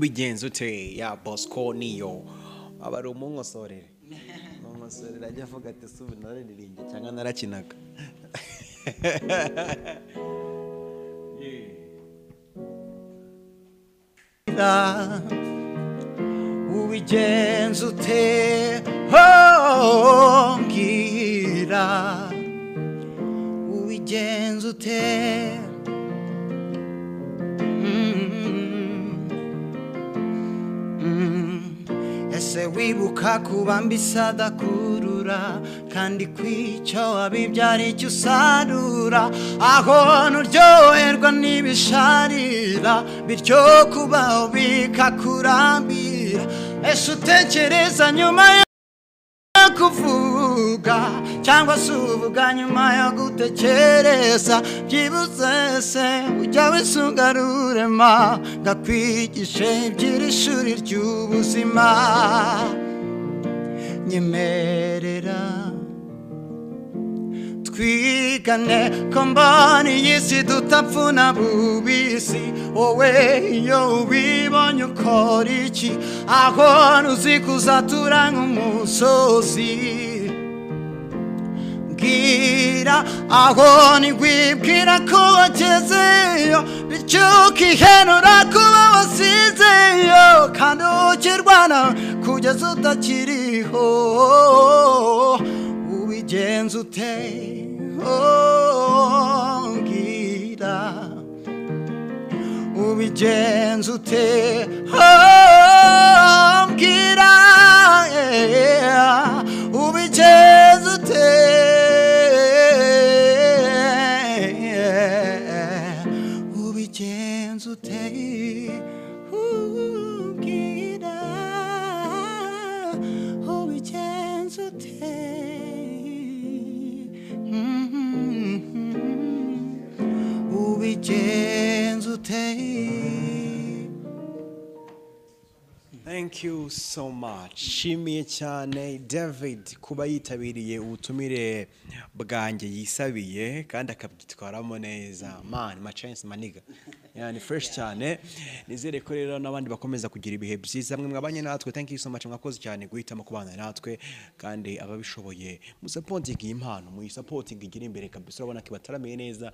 bigenze ute ya Bosco niyo abari umunkosorere umunkosorere ajya avuga ati subi naririmbye cyangwa narakinaga ubigenze ute mbwira ubigenze ute ese wibuka kubamba isadakurura kandi kwica wabibyara icyo usarura aho nuryoherwa n'ibisharira bityo kubaho bikakurambira ese utekereza nyuma yo kuvuga cyangwa se uvuga nyuma yo gutekereza byibuze se ujya wisunga rurema ngakwigishe iby'iri shuri ry'ubuzima nyemerera twigane ko mbona iyi si dutapfuna bubisi wowe iyo ubibonye ukora iki aho ntuzi kuzatura nk'umusozi mbwira aho ntiwibwira ko wagezeyo bityo ukihenura kuba wasizeyo kandi ukirwana kugeza utakiriho ubigenze ute mbwira ubigenze ute mbwira ubigenze ute ubigenze ute mbwira ubigenze ute ubigenze ute. Thank you so much. Shimiye cyane David kuba yitabiriye ubutumire bwanjye yisabiye kandi akabyitwaramo neza. Man, my chance maniga. Yani fresh cyane. Nizere ko rero nabandi bakomeza kugira ibihe byiza mwe mwabanye natwe. Thank you so much mwakoze cyane guhitamo kubana natwe kandi ababishoboye mu supporting impano mu supporting igira imbere kabisa urabona ko bataramiye neza